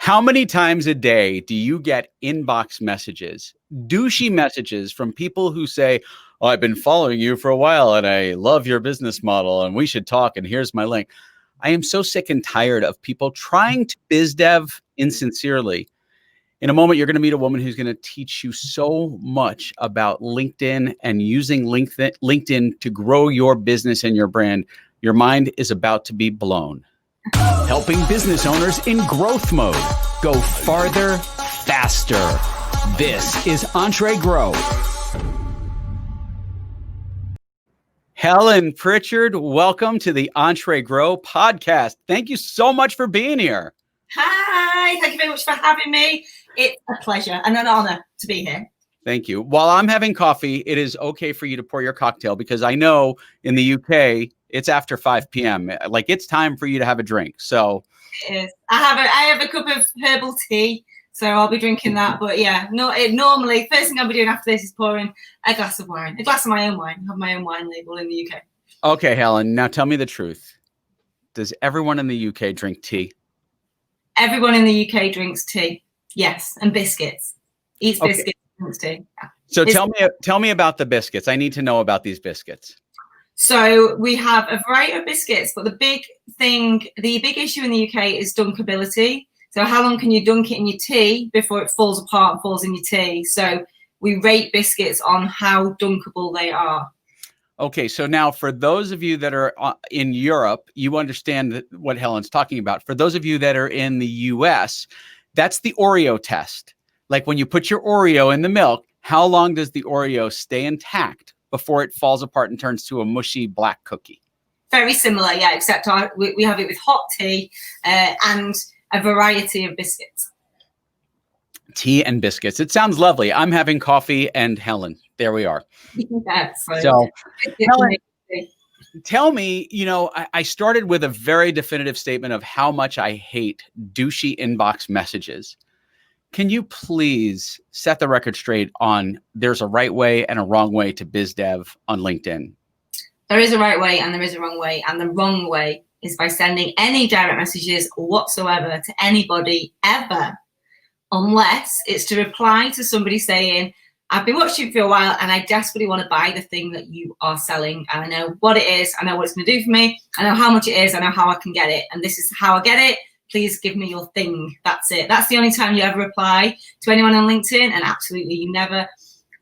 How many times a day do you get inbox messages, douchey messages from people who say, "Oh, I've been following you for a while and I love your business model and we should talk and here's my link." I am so sick and tired of people trying to biz dev insincerely. In a moment, you're going to meet a woman who's going to teach you so much about LinkedIn and using LinkedIn to grow your business and your brand. Your mind is about to be blown. Helping business owners in growth mode go farther, faster. This is EntreGrow. Helen Pritchard, welcome to the EntreGrow podcast. Thank you so much for being here. Hi, thank you very much for having me. It's a pleasure and an honor to be here. Thank you. While I'm having coffee, it is okay for you to pour your cocktail because I know in the UK, it's after 5 p.m. Like it's time for you to have a drink. So it is. I have a cup of herbal tea, so I'll be drinking that. But yeah, normally first thing I'll be doing after this is pouring a glass of wine, a glass of my own wine. I have my own wine label in the UK. Okay, Helen. Now tell me the truth. Does everyone in the UK drink tea? Everyone in the UK drinks tea. Yes, and biscuits. Eats biscuits, drinks tea. Yeah. So tell me about the biscuits. I need to know about these biscuits. So we have a variety of biscuits, but the big issue in the UK is dunkability. So how long can you dunk it in your tea before it falls apart and falls in your tea? So we rate biscuits on how dunkable they are. Okay, so now for those of you that are in Europe, you understand what Helen's talking about. For those of you that are in the US, that's the Oreo test. Like when you put your Oreo in the milk, how long does the Oreo stay intact before it falls apart and turns to a mushy black cookie? Very similar, yeah, except we have it with hot tea and a variety of biscuits. Tea and biscuits. It sounds lovely. I'm having coffee and Helen. There we are. So Helen, tell me, I started with a very definitive statement of how much I hate douchey inbox messages. Can you please set the record straight on there's a right way and a wrong way to biz dev on LinkedIn? There is a right way and there is a wrong way. And the wrong way is by sending any direct messages whatsoever to anybody ever, unless it's to reply to somebody saying, I've been watching you for a while and I desperately want to buy the thing that you are selling. And I know what it is. I know what it's going to do for me. I know how much it is. I know how I can get it. And this is how I get it. Please give me your thing. That's it. That's the only time you ever reply to anyone on LinkedIn. And absolutely, you never,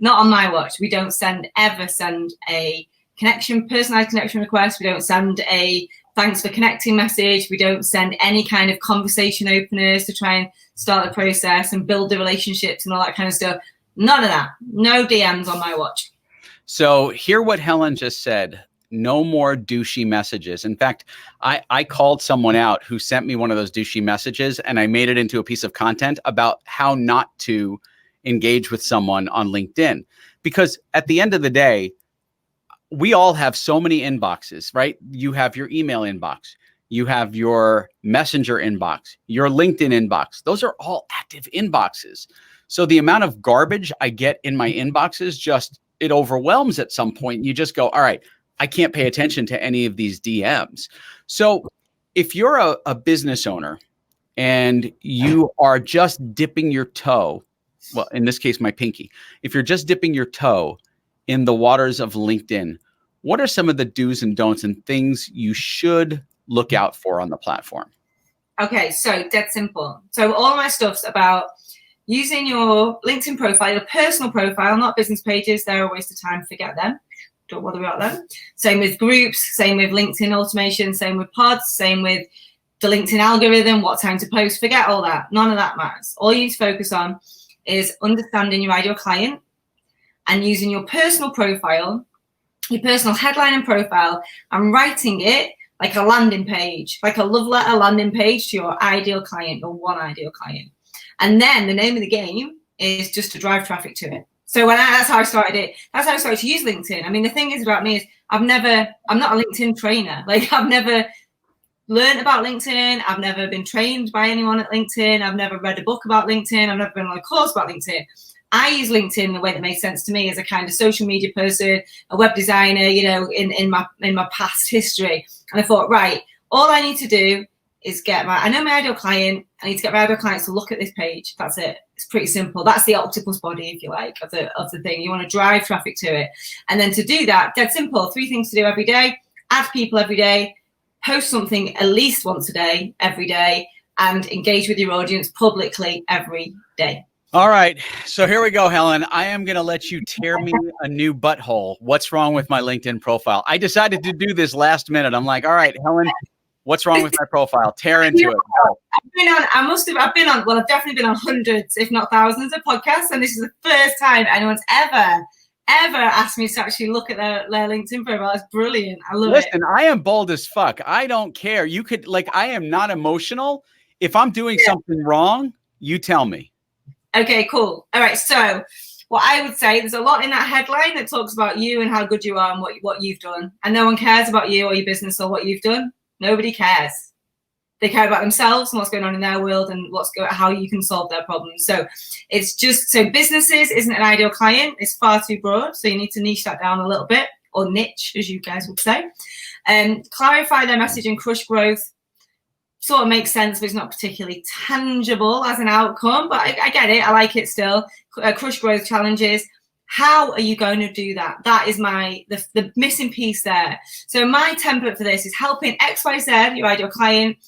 not on my watch. We don't ever send a personalized connection request. We don't send a thanks for connecting message. We don't send any kind of conversation openers to try and start the process and build the relationships and all that kind of stuff. None of that. No DMs on my watch. So hear what Helen just said. No more douchey messages. In fact, I called someone out who sent me one of those douchey messages and I made it into a piece of content about how not to engage with someone on LinkedIn. Because at the end of the day, we all have so many inboxes, right? You have your email inbox. You have your messenger inbox, your LinkedIn inbox. Those are all active inboxes. So the amount of garbage I get in my inboxes, it overwhelms at some point. You just go, all right, I can't pay attention to any of these DMs. So if you're a business owner and you are just dipping your toe, well, in this case, my pinky, if you're just dipping your toe in the waters of LinkedIn, what are some of the do's and don'ts and things you should look out for on the platform? Okay, so dead simple. So all of my stuff's about using your LinkedIn profile, your personal profile, not business pages. They're a waste of time. Forget them. Don't bother about them. Same with groups, same with LinkedIn automation, same with pods, same with the LinkedIn algorithm, what time to post. Forget all that. None of that matters. All you need to focus on is understanding your ideal client and using your personal profile, your personal headline and profile, and writing it like a landing page, like a love letter landing page to your ideal client, your one ideal client. And then the name of the game is just to drive traffic to it. So that's how I started it. That's how I started to use LinkedIn. I mean, the thing is about me is I'm not a LinkedIn trainer. Like I've never learned about LinkedIn. I've never been trained by anyone at LinkedIn. I've never read a book about LinkedIn. I've never been on a course about LinkedIn. I use LinkedIn in a way that made sense to me as a kind of social media person, a web designer, in my past history. And I thought, right, all I need to do I know my ideal client. I need to get my ideal clients to look at this page. That's it. It's pretty simple. That's the octopus body, if you like, of the thing. You want to drive traffic to it. And then to do that, dead simple, 3 things to do every day: add people every day, post something at least once a day, every day, and engage with your audience publicly every day. All right. So here we go, Helen. I am going to let you tear me a new butthole. What's wrong with my LinkedIn profile? I decided to do this last minute. I'm like, all right, Helen, what's wrong with my profile? Tear into it. I've definitely been on hundreds, if not thousands of podcasts. And this is the first time anyone's ever asked me to actually look at their LinkedIn profile. It's brilliant. I love it. Listen, I am bold as fuck. I don't care. You could, like, I am not emotional. If I'm doing something wrong, you tell me. Okay, cool. All right. So what I would say, there's a lot in that headline that talks about you and how good you are and what you've done. And no one cares about you or your business or what you've done. Nobody cares. They care about themselves and what's going on in their world and how you can solve their problems. So it's just, so businesses isn't an ideal client. It's far too broad. So you need to niche that down a little bit, or niche, as you guys would say. And clarify their message and crush growth. Sort of makes sense, but it's not particularly tangible as an outcome. But I get it. I like it still. Crush growth challenges. How are you going to do that? That is the missing piece there. So my template for this is helping XYZ, your ideal client,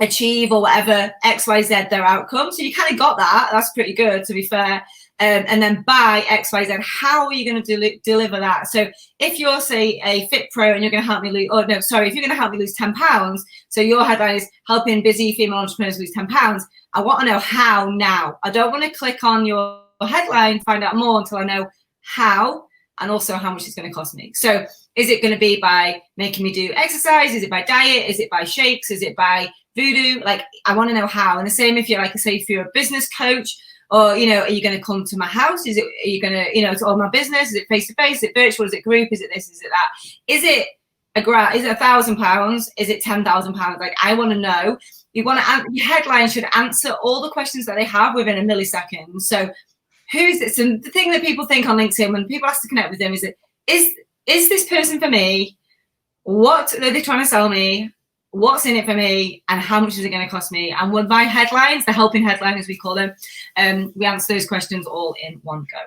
achieve or whatever XYZ their outcome. So you kind of got that. That's pretty good, to be fair. And then by XYZ, how are you going to deliver that? So if you're, say, a fit pro and you're going to help me lose, if you're going to help me lose 10 pounds, so your headline is helping busy female entrepreneurs lose 10 pounds, I want to know how now. I don't want to click on your headline, find out more until I know how, and also how much it's going to cost me. So is it going to be by making me do exercise? Is it by diet? Is it by shakes? Is it by voodoo? Like, I want to know how. And the same if you're, like, say, if you're a business coach, or, are you going to come to my house? Are you going to, it's all my business? Is it face-to-face? Is it virtual? Is it group? Is it this? Is it that? Is it £1,000? Is it £10,000? Like, I want to know. Your headline should answer all the questions that they have within a millisecond. So who's this? And the thing that people think on LinkedIn when people ask to connect with them is this person for me? What are they trying to sell me? What's in it for me, and how much is it going to cost me? And with my headlines, the helping headline, as we call them, we answer those questions all in one go.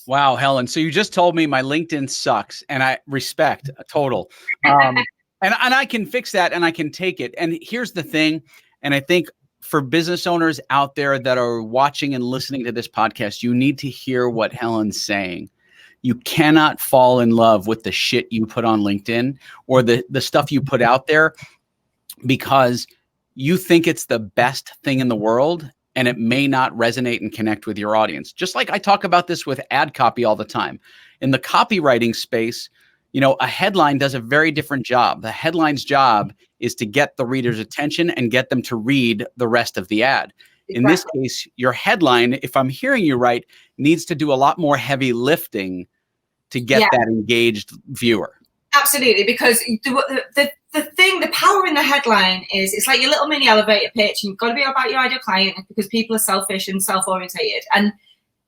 Wow, Helen. So you just told me my LinkedIn sucks, and I respect a total. And I can fix that, and I can take it. And here's the thing, and I think for business owners out there that are watching and listening to this podcast, you need to hear what Helen's saying. You cannot fall in love with the shit you put on LinkedIn or the stuff you put out there, because you think it's the best thing in the world and it may not resonate and connect with your audience. Just like I talk about this with ad copy all the time. In the copywriting space, a headline does a very different job. The headline's job is to get the reader's attention and get them to read the rest of the ad. Exactly. In this case, your headline, if I'm hearing you right, needs to do a lot more heavy lifting to get that engaged viewer. Absolutely, because the power in the headline is it's like your little mini elevator pitch. You've got to be about your ideal client because people are selfish and self-orientated. And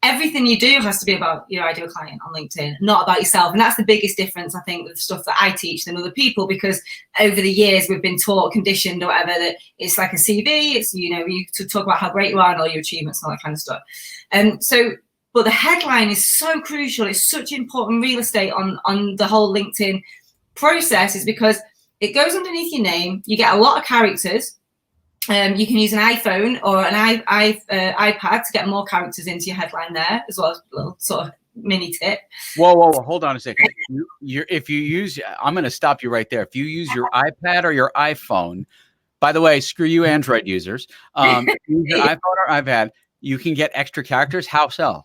everything you do has to be about your ideal client on LinkedIn, not about yourself. And that's the biggest difference, I think, with the stuff that I teach than other people, because over the years we've been taught, conditioned or whatever, that it's like a CV. It's, you to talk about how great you are and all your achievements and all that kind of stuff. But the headline is so crucial. It's such important real estate on the whole LinkedIn process, is because it goes underneath your name. You get a lot of characters. You can use an iPhone or an iPad to get more characters into your headline there, as well as a little sort of mini tip. Whoa, hold on a second. If you use, I'm going to stop you right there. If you use your iPad or your iPhone, by the way, screw you Android users. If you use your iPhone or iPad, you can get extra characters. How so?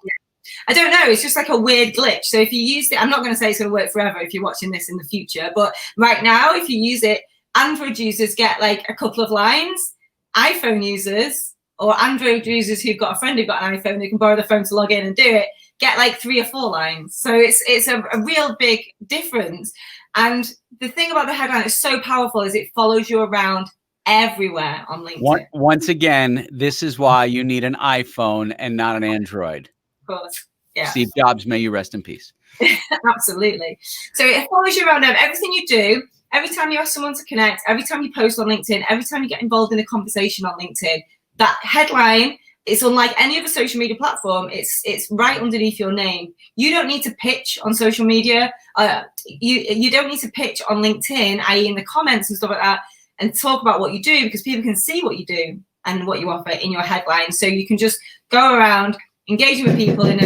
I don't know. It's just like a weird glitch. So if you use it, I'm not going to say it's going to work forever if you're watching this in the future, but right now, if you use it, Android users get like a couple of lines. iPhone users or Android users who've got a friend who've got an iPhone who can borrow the phone to log in and do it, get like 3 or 4 lines. So it's a real big difference. And the thing about the headline is so powerful is it follows you around everywhere on LinkedIn. Once again, this is why you need an iPhone and not an Android. Of course. Yeah. Steve Jobs, may you rest in peace. Absolutely. So it follows you around everything you do. every time you ask someone to connect, every time you post on LinkedIn, every time you get involved in a conversation on LinkedIn, that headline, it's unlike any other social media platform. It's right underneath your name. You don't need to pitch on social media. You don't need to pitch on LinkedIn, i.e. in the comments and stuff like that, and talk about what you do, because people can see what you do and what you offer in your headline. So you can just go around engaging with people in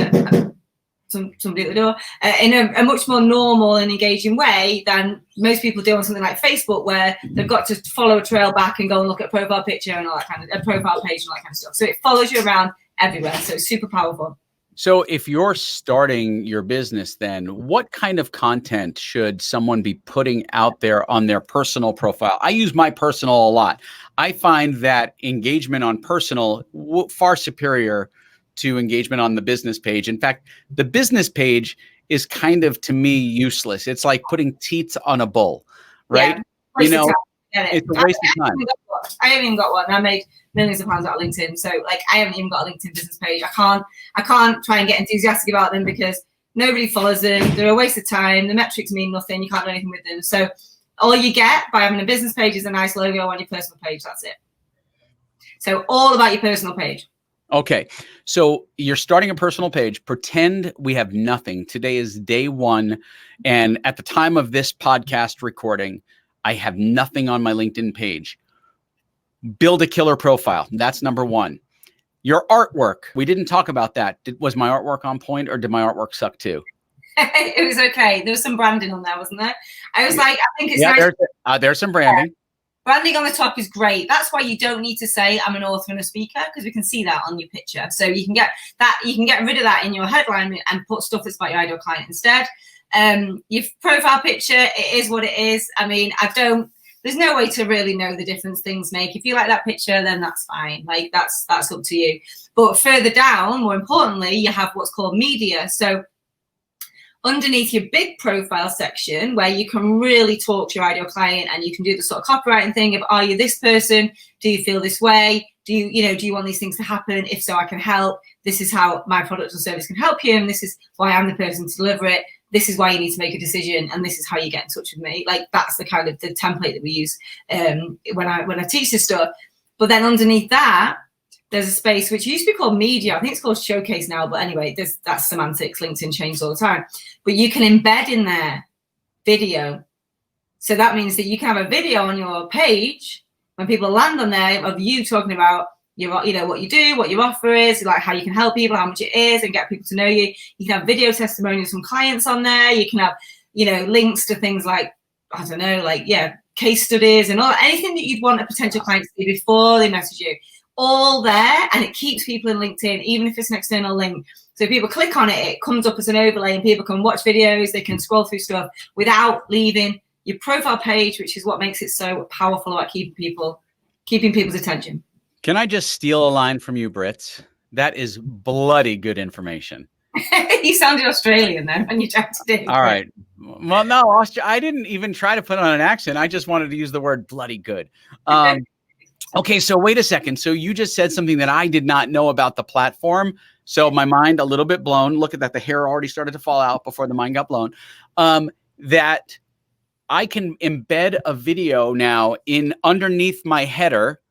somebody at the door, in a much more normal and engaging way than most people do on something like Facebook, where they've got to follow a trail back and go and look at a profile picture and all that kind of a profile page and all that kind of stuff. So it follows you around everywhere. So it's super powerful. So if you're starting your business, then what kind of content should someone be putting out there on their personal profile? I use my personal a lot. I find that engagement on personal far superior to engagement on the business page. In fact, the business page is kind of, to me, useless. It's like putting teats on a bull, right? Yeah, it's a waste of time. I haven't even got one. I made millions of pounds out of LinkedIn. So like, I haven't even got a LinkedIn business page. I can't try and get enthusiastic about them because nobody follows them. They're a waste of time. The metrics mean nothing. You can't do anything with them. So all you get by having a business page is a nice logo on your personal page. That's it. So all about your personal page. Okay. So you're starting a personal page. Pretend we have nothing. Today is day one. And at the time of this podcast recording, I have nothing on my LinkedIn page. Build a killer profile. That's number one. Your artwork. We didn't talk about that. Was my artwork on point, or did my artwork suck too? It was okay. There was some branding on there, wasn't there? I was like, I think it's nice. There's some branding. Branding on the top is great. That's why you don't need to say I'm an author and a speaker, because we can see that on your picture. So you can get that, you can get rid of that in your headline and put stuff that's about your ideal client instead. Your profile picture, it is what it is. I mean, there's no way to really know the difference things make. If you like that picture, then that's fine. Like that's up to you. But further down, more importantly, you have what's called media. So underneath your big profile section, where you can really talk to your ideal client and you can do the sort of copywriting thing of, are you this person? Do you feel this way? Do you want these things to happen? If so, I can help. This is how my product or service can help you. And this is why I'm the person to deliver it. This is why you need to make a decision. And this is how you get in touch with me. Like that's the kind of the template that we use when I teach this stuff. But then underneath that, there's a space which used to be called media. I think it's called showcase now. But anyway, that's semantics. LinkedIn changes all the time. But you can embed in there video. So that means that you can have a video on your page when people land on there of you talking about what you do, what your offer is, like how you can help people, how much it is, and get people to know you. You can have video testimonials from clients on there. You can have, links to things like, I don't know, case studies and anything that you'd want a potential client to see before they message you. All there, and it keeps people in LinkedIn, even if it's an external link. So people click on it, it comes up as an overlay, and people can watch videos, they can scroll through stuff without leaving your profile page, which is what makes it so powerful about keeping people's attention. Can I just steal a line from you, Brits? That is bloody good information. You sounded Australian then when you tried to do it. All right. Well, no, I didn't even try to put on an accent. I just wanted to use the word bloody good. Okay, so wait a second. So you just said something that I did not know about the platform. So my mind a little bit blown. Look at that. The hair already started to fall out before the mind got blown. That I can embed a video now underneath my header.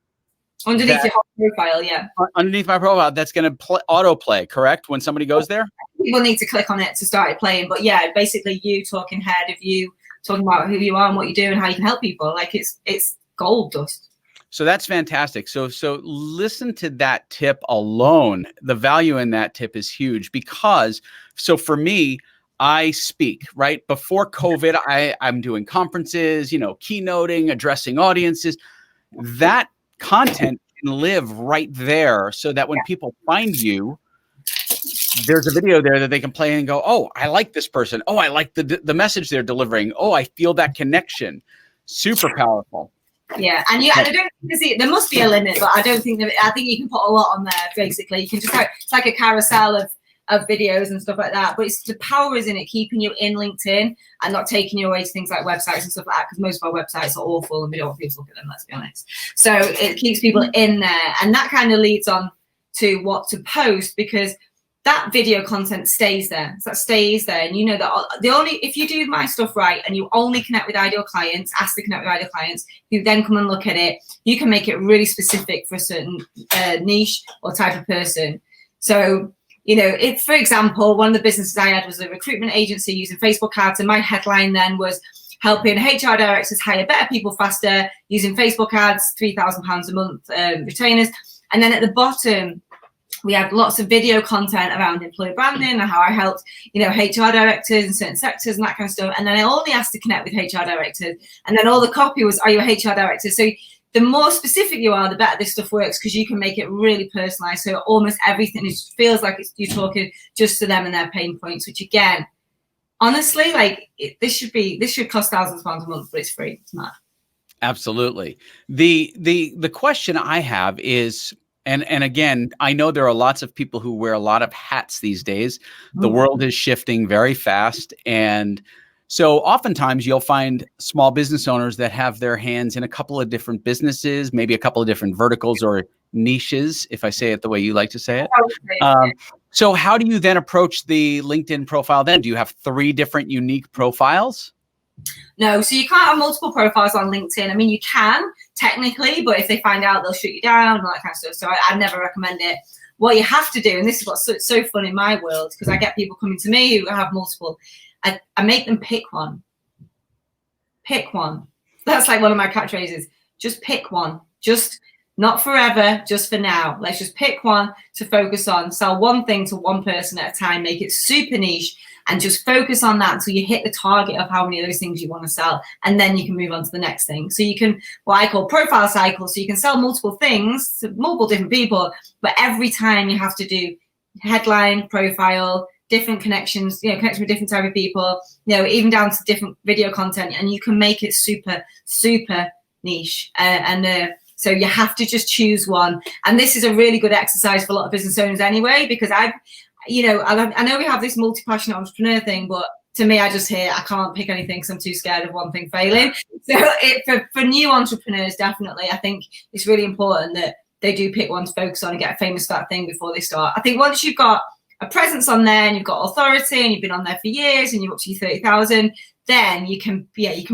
Underneath your profile, yeah. Underneath my profile, that's going to autoplay, correct? When somebody goes there? People need to click on it to start it playing. But yeah, basically you talking head of you, talking about who you are and what you do and how you can help people. Like it's gold dust. So that's fantastic. So listen to that tip alone. The value in that tip is huge because, so for me, I speak, right? Before COVID, I'm doing conferences, keynoting, addressing audiences. That content can live right there so that when people find you, there's a video there that they can play and go, oh, I like this person. Oh, I like the message they're delivering. Oh, I feel that connection. Super powerful. Yeah, and I don't think there must be a limit, but I think you can put a lot on there. Basically, you can just it's like a carousel of videos and stuff like that. But the power is in it keeping you in LinkedIn and not taking you away to things like websites and stuff like that. Because most of our websites are awful and we don't want people to look at them. Let's be honest. So it keeps people in there, and that kind of leads on to what to post because that video content stays there. So that stays there. And you know that if you do my stuff right and you only connect with ideal clients, ask to connect with ideal clients, you then come and look at it, you can make it really specific for a certain niche or type of person. So, you know, if, for example, one of the businesses I had was a recruitment agency using Facebook ads, and my headline then was helping HR directors hire better people faster using Facebook ads, £3,000 a month retainers. And then at the bottom, we had lots of video content around employer branding and how I helped, you know, HR directors in certain sectors and that kind of stuff. And then I only asked to connect with HR directors. And then all the copy was, are you a HR director? So the more specific you are, the better this stuff works, because you can make it really personalized. So almost everything feels like you're talking just to them and their pain points, which again, honestly, like this should cost thousands of pounds a month, but it's free. It's mad. Absolutely. The question I have is, and again, I know there are lots of people who wear a lot of hats these days. The world is shifting very fast. And so oftentimes you'll find small business owners that have their hands in a couple of different businesses, maybe a couple of different verticals or niches, if I say it the way you like to say it. So how do you then approach the LinkedIn profile then? Do you have 3 different unique profiles? No, so you can't have multiple profiles on LinkedIn. I mean, you can technically, but if they find out, they'll shut you down and all that kind of stuff. So I never recommend it. What you have to do, and this is what's so fun in my world, because I get people coming to me who have multiple, I make them pick one. Pick one. That's like one of my catchphrases. Just pick one. Just not forever, just for now. Let's just pick one to focus on. Sell one thing to one person at a time. Make it super niche and just focus on that until you hit the target of how many of those things you want to sell. And then you can move on to the next thing. So you can, what I call profile cycle. So you can sell multiple things to multiple different people, but every time you have to do headline, profile, different connections, you know, connection with different type of people, you know, even down to different video content, and you can make it super, super niche. So you have to just choose one. And this is a really good exercise for a lot of business owners anyway, because I know we have this multi-passionate entrepreneur thing, but to me, I just hear I can't pick anything because I'm too scared of one thing failing. So for new entrepreneurs, definitely, I think it's really important that they do pick one to focus on and get famous for that thing before they start. I think once you've got a presence on there and you've got authority and you've been on there for years and you're up to your 30,000, then you can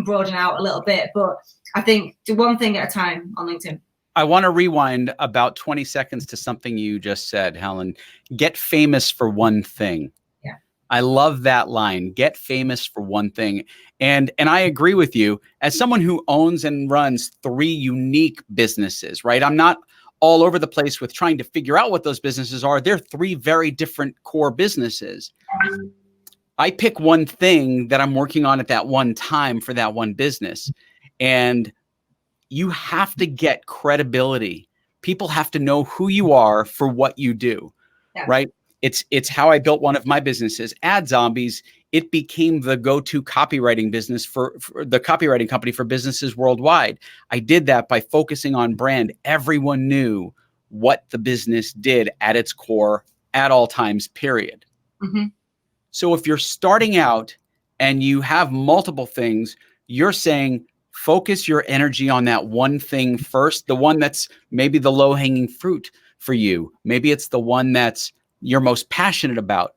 broaden out a little bit. But I think do one thing at a time on LinkedIn. I want to rewind about 20 seconds to something you just said, Helen. Get famous for one thing. Yeah. I love that line. Get famous for one thing. And I agree with you. As someone who owns and runs 3 unique businesses, right? I'm not all over the place with trying to figure out what those businesses are. They're 3 very different core businesses. I pick one thing that I'm working on at that one time for that one business. And you have to get credibility. People have to know who you are for what you do, right? It's how I built one of my businesses, Ad Zombies. It became the go-to copywriting business for the copywriting company for businesses worldwide. I did that by focusing on brand. Everyone knew what the business did at its core at all times, period. Mm-hmm. So if you're starting out and you have multiple things, you're saying, focus your energy on that one thing first, the one that's maybe the low-hanging fruit for you. Maybe it's the one that's you're most passionate about.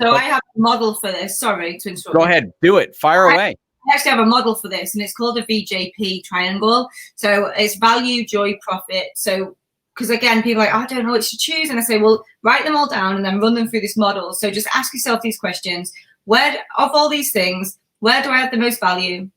So I have a model for this. Sorry to interrupt. Go ahead. Do it. Fire away. I actually have a model for this, and it's called a VJP triangle. So it's value, joy, profit. So because again, people are like, I don't know what to choose. And I say, well, write them all down and then run them through this model. So just ask yourself these questions. Where, of all these things, where do I add the most value?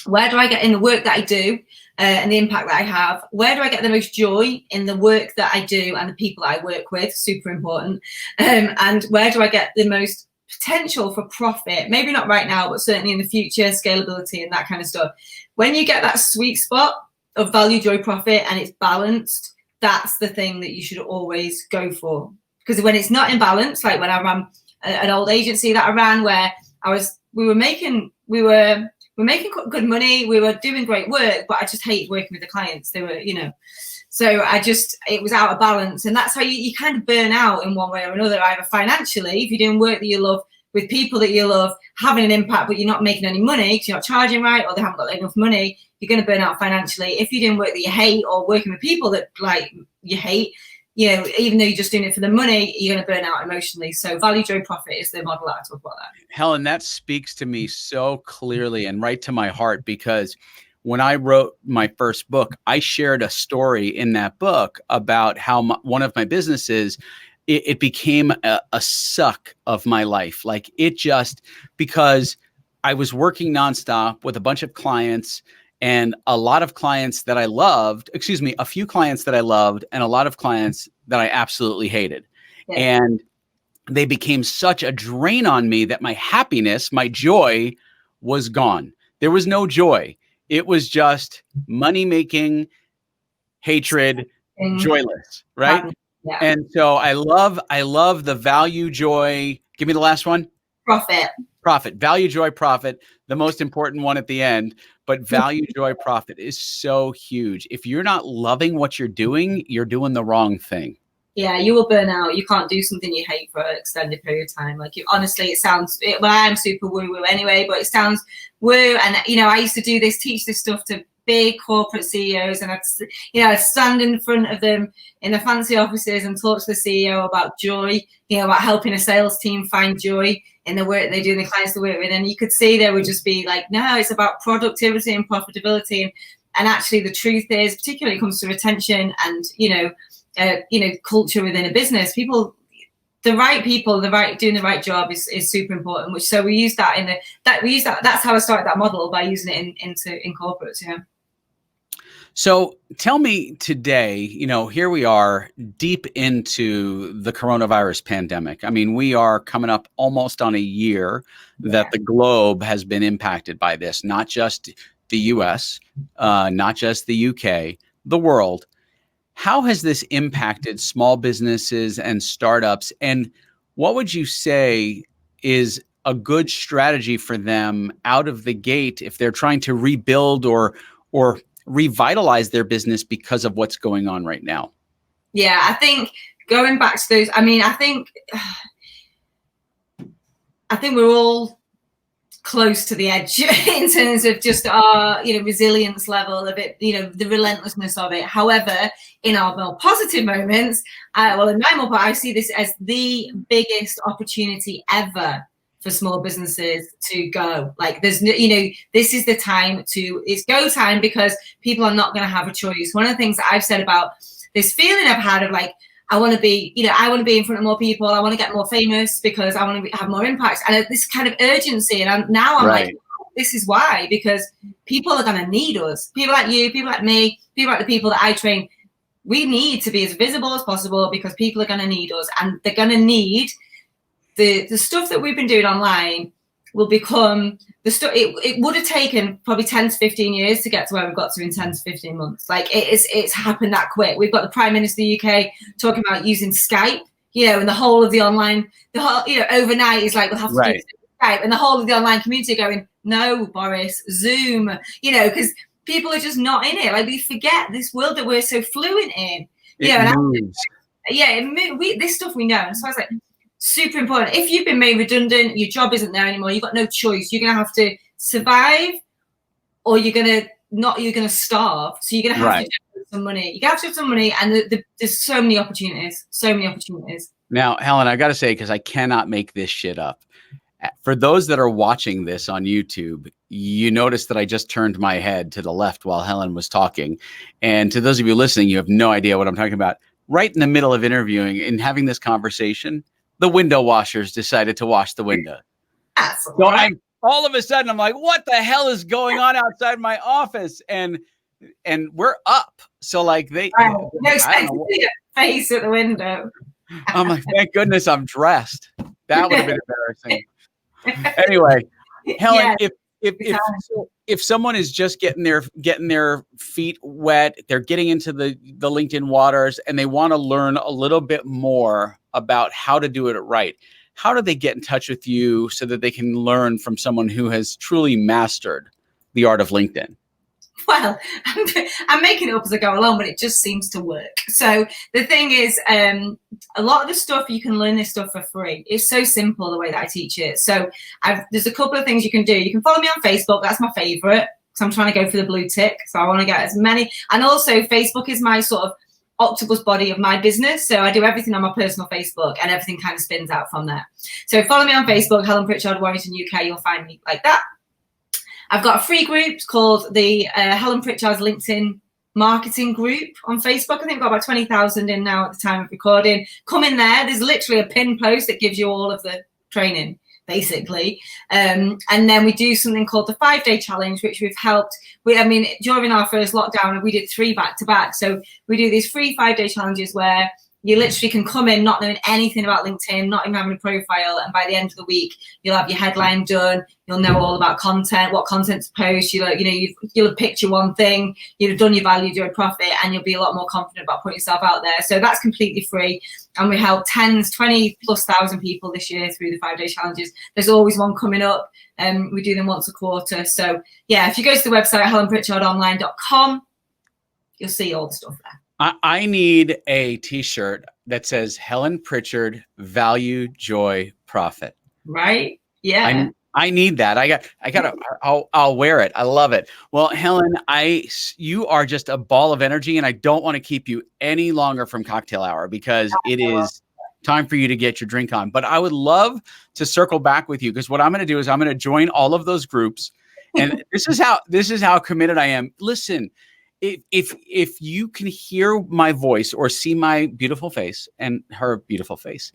Where do I get in the work that I do and the impact that I have? Where do I get the most joy in the work that I do and the people that I work with? Super important. And where do I get the most potential for profit? Maybe not right now, but certainly in the future, scalability and that kind of stuff. When you get that sweet spot of value, joy, profit, and it's balanced, that's the thing that you should always go for. Because when it's not in balance, like when I ran an old agency that I ran where we were making good money, we were doing great work, but I just hated working with the clients. They were, so it was out of balance. And that's how you kind of burn out in one way or another, either financially, if you're doing work that you love with people that you love, having an impact, but you're not making any money because you're not charging right, or they haven't got enough money, you're going to burn out financially. If you're doing work that you hate or working with people that like you hate, even though you're just doing it for the money, you're going to burn out emotionally. So value, joy, profit is the model that I talk about that. Helen, that speaks to me so clearly and right to my heart, because when I wrote my first book, I shared a story in that book about how one of my businesses, it became a suck of my life. Like it just, because I was working nonstop with a bunch of clients, and a lot of clients that I loved, a few clients that I loved, and a lot of clients that I absolutely hated. Yeah. And they became such a drain on me that my happiness, my joy was gone. There was no joy. It was just money making, hatred, joyless, right? Yeah. And so I love the value, joy. Give me the last one. Profit, value, joy, profit, the most important one at the end, but value, joy, profit is so huge. If you're not loving what you're doing the wrong thing. Yeah, you will burn out. You can't do something you hate for an extended period of time. Like, honestly, it sounds, well, I'm super woo-woo anyway, but it sounds woo. And, I used to teach this stuff to big corporate CEOs, and I'd stand in front of them in the fancy offices and talk to the CEO about joy, about helping a sales team find joy in the work they do and the clients they work with. And you could see they would just be like, no, it's about productivity and profitability. And actually the truth is, particularly when it comes to retention and, culture within a business, the right people, doing the right job is super important. So we use that that's how I started that model, by using it in corporates. Yeah. So tell me today, here we are deep into the coronavirus pandemic. I mean, we are coming up almost on a year that the globe has been impacted by this, not just the US, not just the UK, the world. How has this impacted small businesses and startups? And what would you say is a good strategy for them out of the gate if they're trying to rebuild or revitalize their business because of what's going on right now? Yeah, I think going back to those, I think we're all close to the edge in terms of just our resilience level of it, the relentlessness of it. However, in our more positive moments, I see this as the biggest opportunity ever for small businesses to go. Like, there's this is the time it's go time, because people are not going to have a choice. One of the things that I've said about this feeling I've had of like, I want to be in front of more people. I want to get more famous because I want to have more impact. And this kind of urgency. And I'm like, this is why, because people are going to need us. People like you, people like me, people like the people that I train. We need to be as visible as possible, because people are going to need us, and they're going to need the stuff that we've been doing online will become the stuff. It would have taken probably 10 to 15 years to get to where we've got to in 10 to 15 months. Like, it's happened that quick. We've got the Prime Minister of the UK talking about using Skype, and the whole of the online, overnight is like, we'll have to do Skype, and the whole of the online community going, no, Boris, Zoom, because people are just not in it. Like, we forget this world that we're so fluent in. This stuff we know. And so I was like, super important. If you've been made redundant, your job isn't there anymore, you've got no choice. You're going to have to survive, or you're going to starve. So you're going to have to generate some money. You have to have some money, and there's so many opportunities. Now, Helen, I got to say, because I cannot make this shit up. For those that are watching this on YouTube, you notice that I just turned my head to the left while Helen was talking. And to those of you listening, you have no idea what I'm talking about. Right in the middle of interviewing and having this conversation, the window washers decided to wash the window. So all of a sudden, I'm like, what the hell is going on outside my office? And we're up. So like no face at the window. I'm like, thank goodness I'm dressed. That would have been embarrassing. Anyway, Helen, if someone is just getting their feet wet, they're getting into the LinkedIn waters, and they want to learn a little bit more about how to do it right, how do they get in touch with you so that they can learn from someone who has truly mastered the art of LinkedIn? Well, I'm making it up as I go along, but it just seems to work. So the thing is, a lot of the stuff, you can learn this stuff for free. It's so simple the way that I teach it. So there's a couple of things you can do. You can follow me on Facebook. That's my favorite, because I'm trying to go for the blue tick. So I want to get as many. And also Facebook is my sort of octopus body of my business. So I do everything on my personal Facebook, and everything kind of spins out from there. So follow me on Facebook, Helen Pritchard, Warrington, UK. You'll find me like that. I've got a free group called the Helen Pritchard's LinkedIn Marketing Group on Facebook. I think I've got about 20,000 in now at the time of recording. Come in there. There's literally a pinned post that gives you all of the training, basically. And then we do something called the 5-day challenge, which we've helped with. I mean, during our first lockdown, we did 3 back-to-back. So we do these free 5-day challenges where you literally can come in not knowing anything about LinkedIn, not even having a profile, and by the end of the week, you'll have your headline done. You'll know all about content, what content to post. You'll have picked your one thing. You'll have done your value, your profit, and you'll be a lot more confident about putting yourself out there. So that's completely free, and we help 20,000+ people this year through the 5-day challenges. There's always one coming up, and we do them once a quarter. So yeah, if you go to the website helenpritchardonline.com, you'll see all the stuff there. I need a t-shirt that says Helen Pritchard, value, joy, profit. Right? Yeah. I need that. I'll wear it. I love it. Well, Helen, you are just a ball of energy, and I don't want to keep you any longer from cocktail hour because it is time for you to get your drink on. But I would love to circle back with you, because what I'm going to do is I'm going to join all of those groups. And this is how committed I am. Listen, if you can hear my voice or see my beautiful face, and her beautiful face,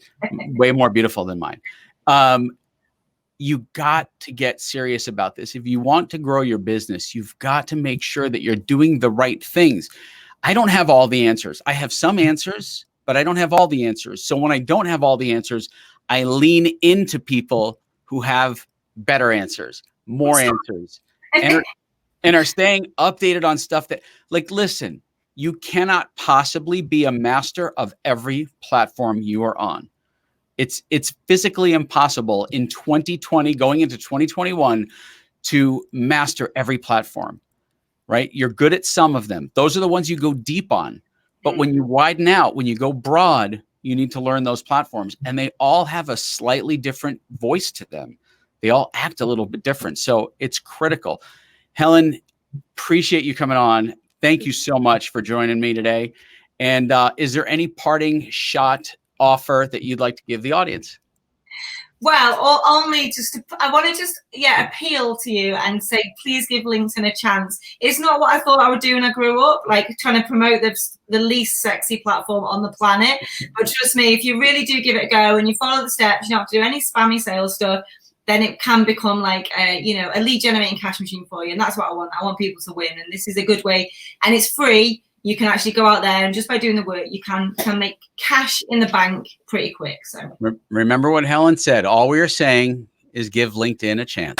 way more beautiful than mine, you got to get serious about this. If you want to grow your business, you've got to make sure that you're doing the right things. I don't have all the answers. I have some answers, but I don't have all the answers. So when I don't have all the answers, I lean into people who have better answers, more answers, and are staying updated on stuff that, like, listen, you cannot possibly be a master of every platform you are on. It's physically impossible in 2020, going into 2021, to master every platform, right? You're good at some of them. Those are the ones you go deep on. But when you widen out, when you go broad, you need to learn those platforms. And they all have a slightly different voice to them. They all act a little bit different. So it's critical. Helen, appreciate you coming on. Thank you so much for joining me today. And is there any parting shot offer that you'd like to give the audience? Well, I want to appeal to you and say, please give LinkedIn a chance. It's not what I thought I would do when I grew up, like trying to promote the least sexy platform on the planet. But trust me, if you really do give it a go and you follow the steps, you don't have to do any spammy sales stuff, then it can become like a lead generating cash machine for you. And that's what I want. I want people to win. And this is a good way. And it's free. You can actually go out there, and just by doing the work, you can make cash in the bank pretty quick. So remember what Helen said. All we are saying is give LinkedIn a chance.